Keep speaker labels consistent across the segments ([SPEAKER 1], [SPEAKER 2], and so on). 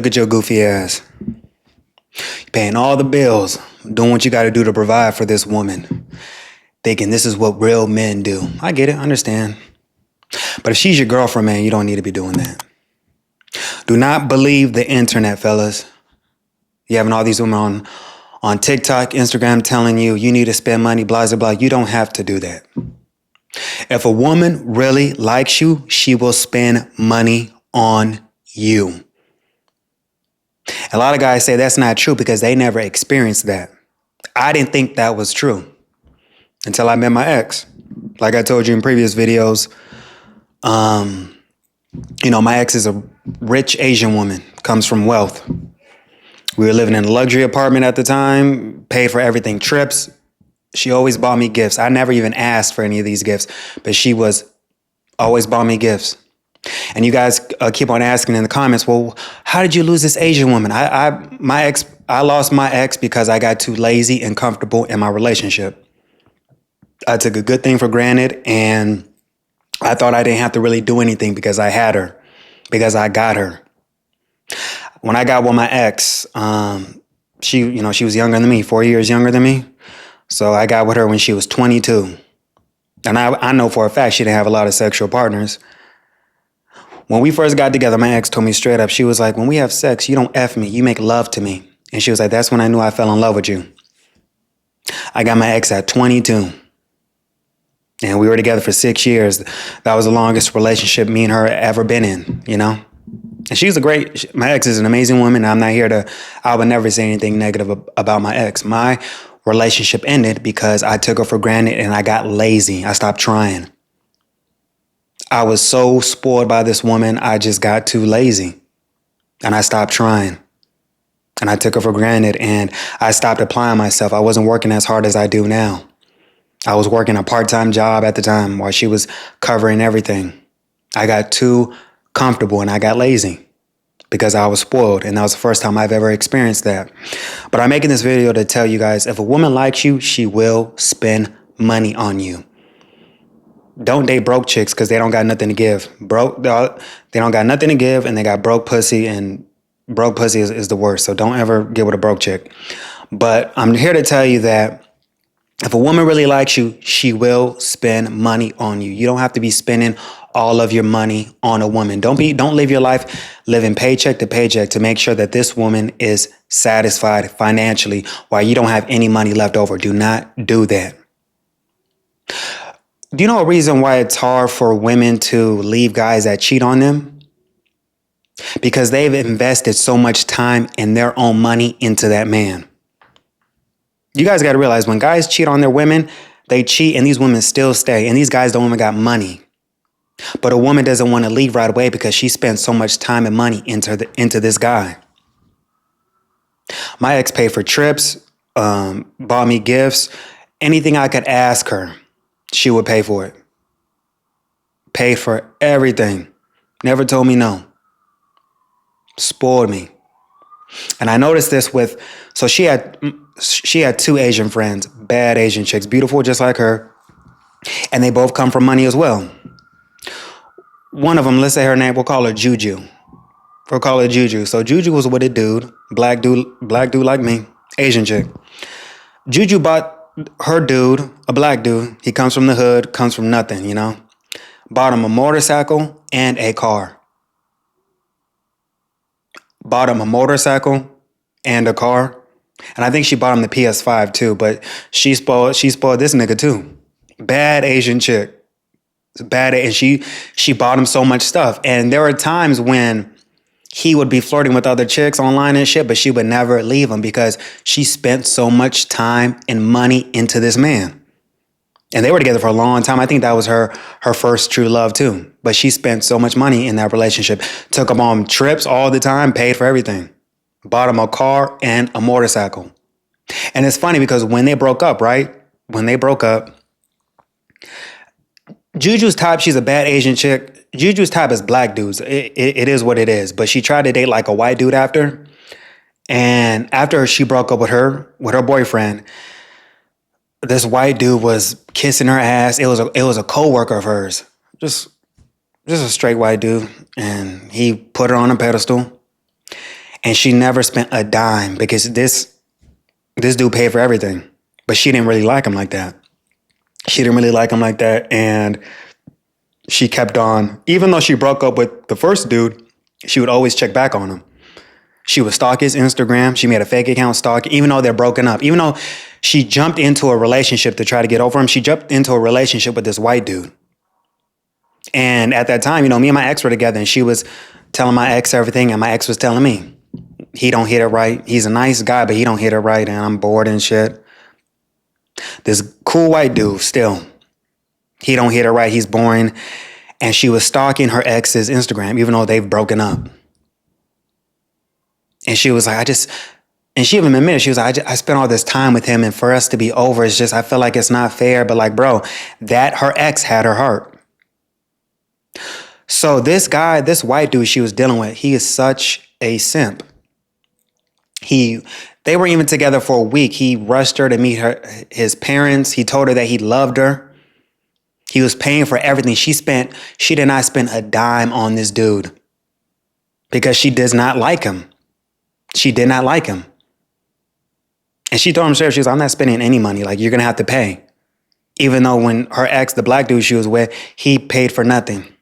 [SPEAKER 1] Look at your goofy ass. You're paying all the bills, doing what you got to do to provide for this woman, thinking this is what real men do. I get it, I understand. But if she's your girlfriend, man, you don't need to be doing that. Do not believe the internet, fellas. You having all these women on TikTok, Instagram telling you you need to spend money, blah, blah, blah. You don't have to do that. If a woman really likes you, she will spend money on you. A lot of guys say that's not true because they never experienced that. I didn't think that was true until I met my ex. Like I told you in previous videos, my ex is a rich Asian woman, comes from wealth. We were living in a luxury apartment at the time, paid for everything, trips. She always bought me gifts. I never even asked for any of these gifts, but she was always bought me gifts. And you guys keep on asking in the comments, well, how did you lose this Asian woman? I lost my ex because I got too lazy and comfortable in my relationship. I took a good thing for granted, and I thought I didn't have to really do anything because I had her, because I got her. When I got with my ex, she was younger than me, 4 years younger than me. So I got with her when she was 22. And I know for a fact she didn't have a lot of sexual partners. When we first got together, my ex told me straight up, she was like, when we have sex, you don't F me, you make love to me. And she was like, that's when I knew I fell in love with you. I got my ex at 22. And we were together for 6 years. That was the longest relationship me and her ever been in, And my ex is an amazing woman. I would never say anything negative about my ex. My relationship ended because I took her for granted and I got lazy. I stopped trying. I was so spoiled by this woman, I just got too lazy and I stopped trying. And I took her for granted and I stopped applying myself. I wasn't working as hard as I do now. I was working a part-time job at the time while she was covering everything. I got too comfortable and I got lazy because I was spoiled, and that was the first time I've ever experienced that. But I'm making this video to tell you guys, if a woman likes you, she will spend money on you. Don't date broke chicks because they don't got nothing to give. They don't got nothing to give, and they got broke pussy, and broke pussy is the worst. So don't ever get with a broke chick. But I'm here to tell you that if a woman really likes you, she will spend money on you. You don't have to be spending all of your money on a woman. Don't live your life living paycheck to paycheck to make sure that this woman is satisfied financially while you don't have any money left over. Do not do that. Do you know a reason why it's hard for women to leave guys that cheat on them? Because they've invested so much time and their own money into that man. You guys got to realize when guys cheat on their women, they cheat and these women still stay. And these guys don't even got money. But a woman doesn't want to leave right away because she spent so much time and money into this guy. My ex paid for trips, bought me gifts, anything I could ask her, she would pay for it. Paid for everything. Never told me no. Spoiled me. And I noticed this so she had two Asian friends, bad Asian chicks, beautiful just like her. And they both come from money as well. One of them, let's say her name, we'll call her Juju. We'll call her Juju. So Juju was with a dude, black dude like me, Asian chick. Juju bought her dude, a black dude. He comes from the hood, comes from nothing, Bought him a motorcycle and a car. Bought him a motorcycle and a car. And I think she bought him the PS5 too, but she spoiled this nigga too. Bad Asian chick. Bad, and she bought him so much stuff. And there were times when he would be flirting with other chicks online and shit, but she would never leave him because she spent so much time and money into this man. And they were together for a long time. I think that was her first true love too. But she spent so much money in that relationship. Took him on trips all the time, paid for everything. Bought him a car and a motorcycle. And it's funny because when they broke up, Juju's type, she's a bad Asian chick. Juju's type is black dudes. It is what it is. But she tried to date like a white dude after. And after she broke up with her boyfriend, this white dude was kissing her ass. It was a coworker of hers. Just a straight white dude. And he put her on a pedestal. And she never spent a dime because this dude paid for everything. But she didn't really like him like that. She didn't really like him like that. And she kept on, even though she broke up with the first dude, she would always check back on him. She would stalk his Instagram. She made a fake account stalk, even though they're broken up. Even though she jumped into a relationship to try to get over him, she jumped into a relationship with this white dude. And at that time, me and my ex were together, and she was telling my ex everything, and my ex was telling me, he don't hit it right. He's a nice guy, but he don't hit it right, and I'm bored and shit. This cool white dude, still, he don't hit it right. He's boring. And she was stalking her ex's Instagram, even though they've broken up. And she was like, and she even admitted, she was like, I spent all this time with him, and for us to be over, it's just, I feel like it's not fair. But like, bro, that her ex had her heart. So this guy, this white dude she was dealing with, he is such a simp. They were even together for a week. He rushed her to meet his parents. He told her that he loved her. He was paying for everything. She did not spend a dime on this dude because she does not like him. She did not like him. And she told him straight, she was, I'm not spending any money. Like, you're going to have to pay. Even though when her ex, the black dude she was with, he paid for nothing.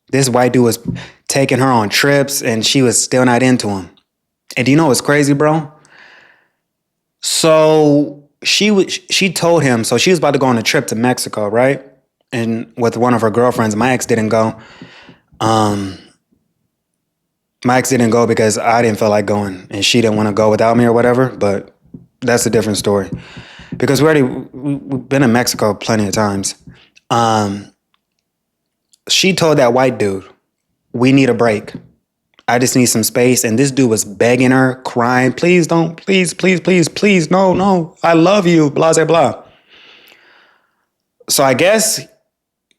[SPEAKER 1] This white dude was taking her on trips and she was still not into him. And do you know what's crazy, bro? So she told him, so she was about to go on a trip to Mexico, right? And with one of her girlfriends. My ex didn't go. My ex didn't go because I didn't feel like going and she didn't want to go without me or whatever, but that's a different story. Because we've been in Mexico plenty of times. She told that white dude, we need a break. I just need some space. And this dude was begging her, crying, please don't, please, please, please, please, no, I love you, blah, blah, blah. So I guess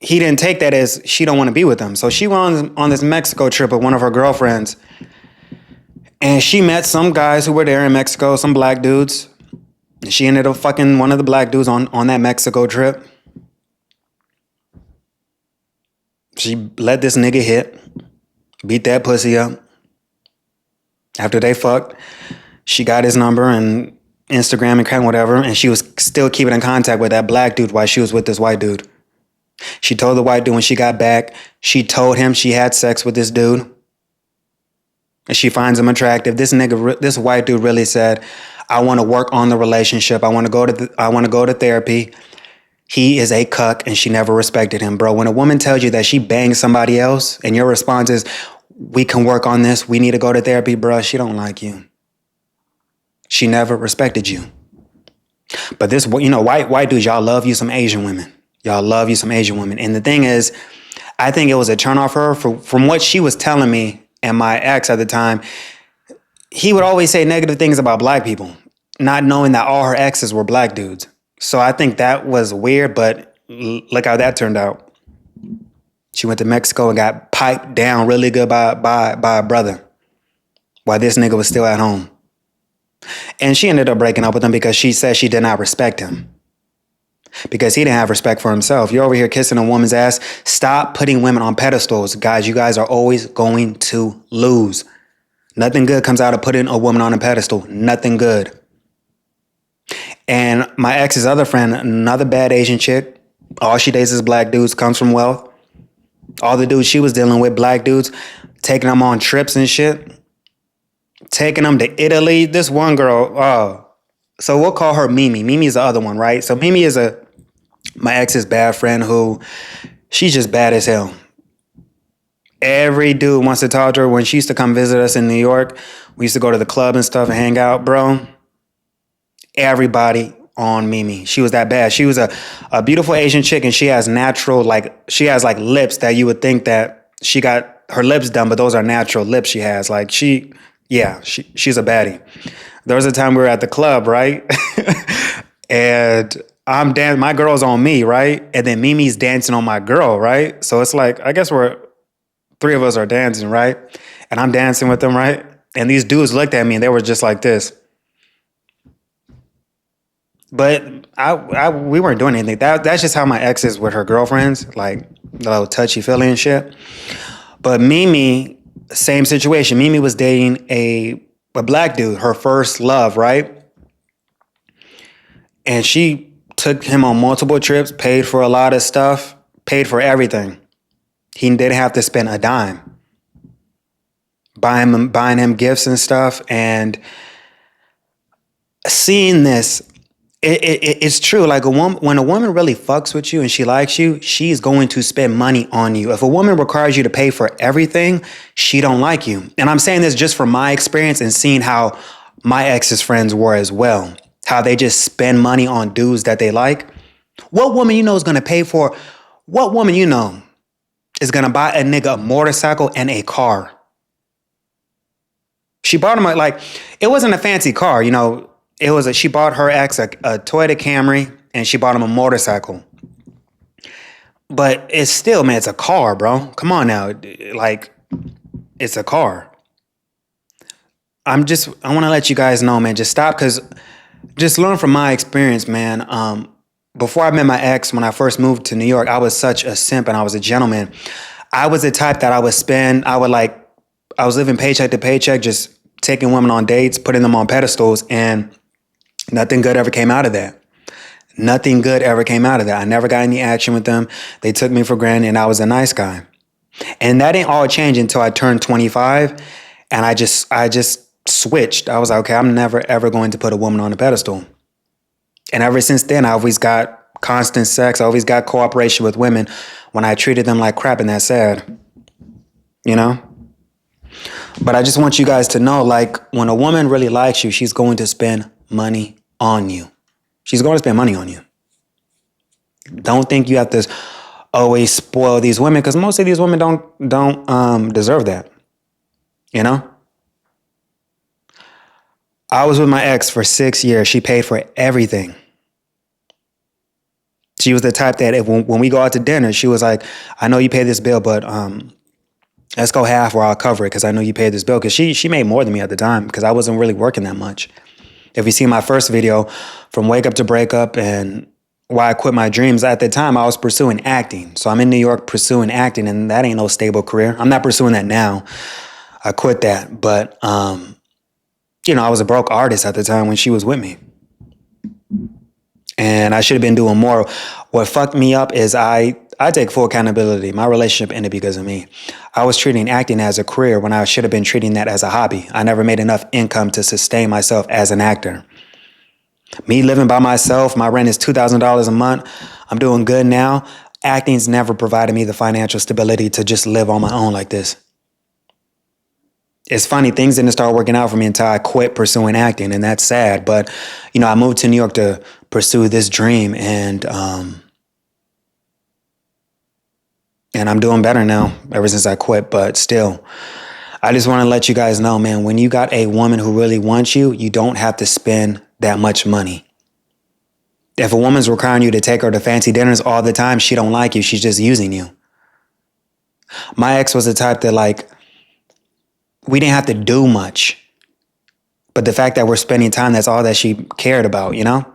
[SPEAKER 1] he didn't take that as she don't want to be with him. So she went on this Mexico trip with one of her girlfriends. And she met some guys who were there in Mexico, some black dudes. And she ended up fucking one of the black dudes on that Mexico trip. She let this nigga hit, beat that pussy up. After they fucked, she got his number and Instagram and whatever, and she was still keeping in contact with that black dude while she was with this white dude. She told the white dude when she got back, she told him she had sex with this dude. And she finds him attractive. This white dude really said, I want to work on the relationship. I want to go to therapy. He is a cuck and she never respected him, bro. When a woman tells you that she banged somebody else and your response is, we can work on this, we need to go to therapy, bro, she don't like you. She never respected you. But this, white dudes, y'all love you some Asian women. Y'all love you some Asian women. And the thing is, I think it was a turn off her from what she was telling me and my ex at the time. He would always say negative things about black people, not knowing that all her exes were black dudes. So I think that was weird, but look how that turned out. She went to Mexico and got piped down really good by a brother while this nigga was still at home. And she ended up breaking up with him because she said she did not respect him. Because he didn't have respect for himself. You're over here kissing a woman's ass. Stop putting women on pedestals. Guys, you guys are always going to lose. Nothing good comes out of putting a woman on a pedestal. Nothing good. And my ex's other friend, another bad Asian chick, all she dates is black dudes, comes from wealth. All the dudes she was dealing with, black dudes, taking them on trips and shit. Taking them to Italy. This one girl, so we'll call her Mimi. Mimi is the other one, right? So Mimi is my ex's bad friend who, she's just bad as hell. Every dude wants to talk to her. When she used to come visit us in New York, we used to go to the club and stuff and hang out, bro. Everybody on Mimi. She was that bad. She was a beautiful Asian chick and she has natural, she has lips that you would think that she got her lips done, but those are natural lips she has. She's a baddie. There was a time we were at the club, right? And I'm dancing, my girl's on me, right? And then Mimi's dancing on my girl, right? So it's I guess three of us are dancing, right? And I'm dancing with them, right? And these dudes looked at me and they were just like this. But we weren't doing anything. That's just how my ex is with her girlfriends, a little touchy-feely and shit. But Mimi, Same situation. Mimi was dating a black dude, her first love, right? And she took him on multiple trips, paid for a lot of stuff, paid for everything. He didn't have to spend a dime. Buying him gifts and stuff. And seeing this, it's true. Like when a woman really fucks with you and she likes you, she's going to spend money on you. If a woman requires you to pay for everything, she don't like you. And I'm saying this just from my experience and seeing how my ex's friends were as well. How they just spend money on dudes that they like. What woman you know is going to pay for? What woman you know is going to buy a nigga a motorcycle and a car? She bought him it wasn't a fancy car, you know. She bought her ex a Toyota Camry and she bought him a motorcycle. But it's still, man, it's a car, bro. Come on now. Like, it's a car. I want to let you guys know, man, just stop, because just learn from my experience, man. Before I met my ex, when I first moved to New York, I was such a simp and I was a gentleman. I was the type that I was living paycheck to paycheck, just taking women on dates, putting them on pedestals, and nothing good ever came out of that. Nothing good ever came out of that. I never got any action with them. They took me for granted and I was a nice guy. And that didn't all change until I turned 25 and I just switched. I was like, okay, I'm never ever going to put a woman on a pedestal. And ever since then, I always got constant sex. I always got cooperation with women when I treated them like crap, and that's sad. You know? But I just want you guys to know, like, when a woman really likes you, she's going to spend money on you. She's going to spend money on you. Don't think you have to always spoil these women, because most of these women don't deserve that. You know? I was with my ex for 6 years. She paid for everything. She was the type that when we go out to dinner, she was like, I know you pay this bill, but let's go half or I'll cover it because I know you paid this bill. Because she made more than me at the time because I wasn't really working that much. If you see my first video, from wake up to break up and why I quit my dreams, at the time I was pursuing acting. So I'm in New York pursuing acting, and that ain't no stable career. I'm not pursuing that now. I quit that. But, you know, I was a broke artist at the time when she was with me. And I should have been doing more. What fucked me up is I take full accountability. My relationship ended because of me. I was treating acting as a career when I should have been treating that as a hobby. I never made enough income to sustain myself as an actor. Me living by myself, my rent is $2,000 a month. I'm doing good now. Acting's never provided me the financial stability to just live on my own like this. It's funny, things didn't start working out for me until I quit pursuing acting, and that's sad. But, you know, I moved to New York to pursue this dream, and I'm doing better now ever since I quit. But still, I just want to let you guys know, man, when you got a woman who really wants you, you don't have to spend that much money. If a woman's requiring you to take her to fancy dinners all the time, she don't like you. She's just using you. My ex was the type that, like, we didn't have to do much. But the fact that we're spending time, that's all that she cared about, you know?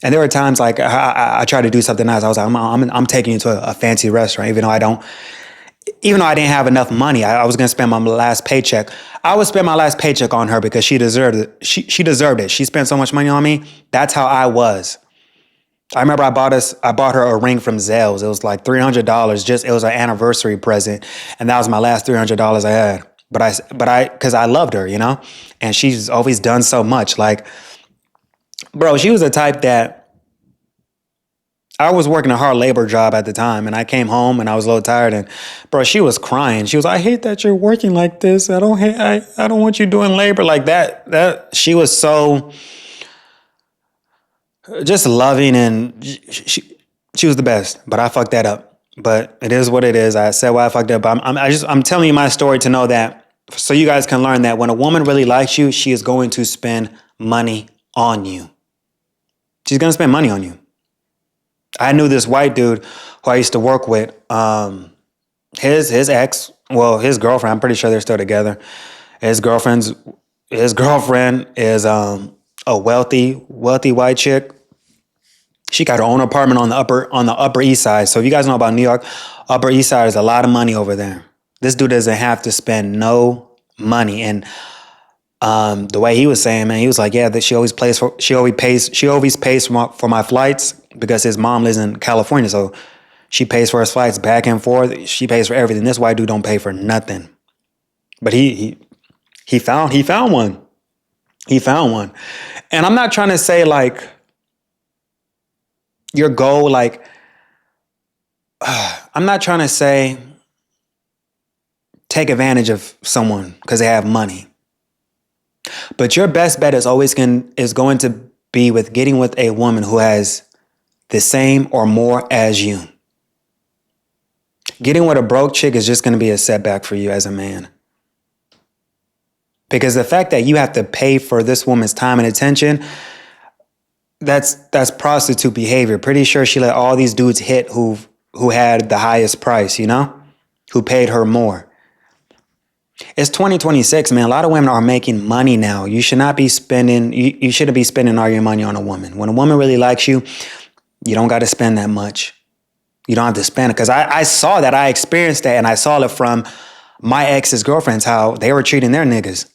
[SPEAKER 1] And there were times like I tried to do something nice. I was like, I'm taking you to a fancy restaurant, even though I didn't have enough money. I was going to spend my last paycheck. I would spend my last paycheck on her because she deserved it. She deserved it. She spent so much money on me. That's how I was. I remember I bought her a ring from Zales. It was like $300. It was an anniversary present. And that was my last $300 I had. Because I loved her, you know? And she's always done so much. Like, bro, she was the type that I was working a hard labor job at the time, and I came home and I was a little tired, and bro, she was crying. She was, I hate that you're working like this. I don't want you doing labor like that. She was so just loving, and she was the best, but I fucked that up. But it is what it is. I said why I fucked up. But I'm telling you my story to know that, so you guys can learn that when a woman really likes you, she is going to spend money on you. She's going to spend money on you. I knew this white dude who I used to work with. His ex, well, his girlfriend, I'm pretty sure they're still together. His girlfriend is a wealthy white chick. She got her own apartment on the upper East Side. So if you guys know about New York, Upper East Side is a lot of money over there. This dude doesn't have to spend no money. And the way he was saying, man, he was like, yeah, that she always pays for my flights because his mom lives in California. So she pays for his flights back and forth. She pays for everything. This white dude don't pay for nothing. But he found one. He found one. And I'm not trying to say like your goal, like I'm not trying to say take advantage of someone because they have money. But your best bet is going to be with getting with a woman who has the same or more as you. Getting with a broke chick is just going to be a setback for you as a man. Because the fact that you have to pay for this woman's time and attention, that's prostitute behavior. Pretty sure she let all these dudes hit who had the highest price, you know? Who paid her more. It's 2026, man. A lot of women are making money now. You should not be spending, you shouldn't be spending all your money on a woman. When a woman really likes you, you don't got to spend that much. You don't have to spend it. Because I saw that. I experienced that. And I saw it from my ex's girlfriends, how they were treating their niggas.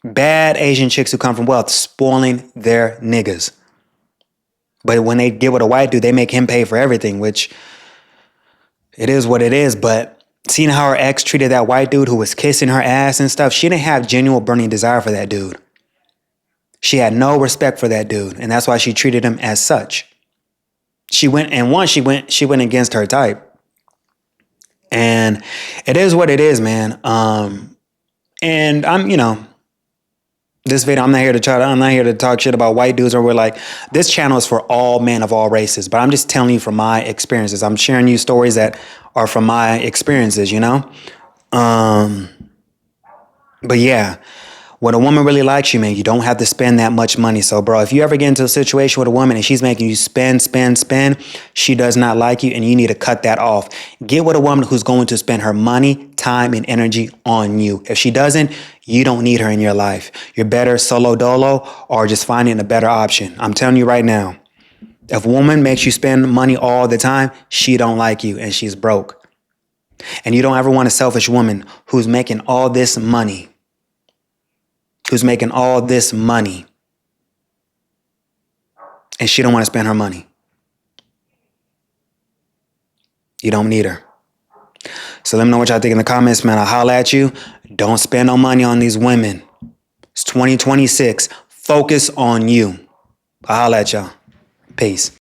[SPEAKER 1] Bad Asian chicks who come from wealth, spoiling their niggas. But when they get with a white dude, they make him pay for everything, which it is what it is. But seeing how her ex treated that white dude who was kissing her ass and stuff, she didn't have genuine burning desire for that dude. She had no respect for that dude. And that's why she treated him as such. She went against her type. And it is what it is, man. And this video, I'm not here to talk shit about white dudes, or we're like, this channel is for all men of all races. But I'm just telling you from my experiences. I'm sharing you stories that are from my experiences, you know? But yeah, when a woman really likes you, man, you don't have to spend that much money. So, bro, if you ever get into a situation with a woman and she's making you spend, she does not like you and you need to cut that off. Get with a woman who's going to spend her money, time, and energy on you. If she doesn't, you don't need her in your life. You're better solo dolo or just finding a better option. I'm telling you right now, if a woman makes you spend money all the time, she don't like you and she's broke. And you don't ever want a selfish woman who's making all this money. And she don't want to spend her money. You don't need her. So let me know what y'all think in the comments, man. I'll holler at you. Don't spend no money on these women. It's 2026. Focus on you. I'll holler at y'all. Peace.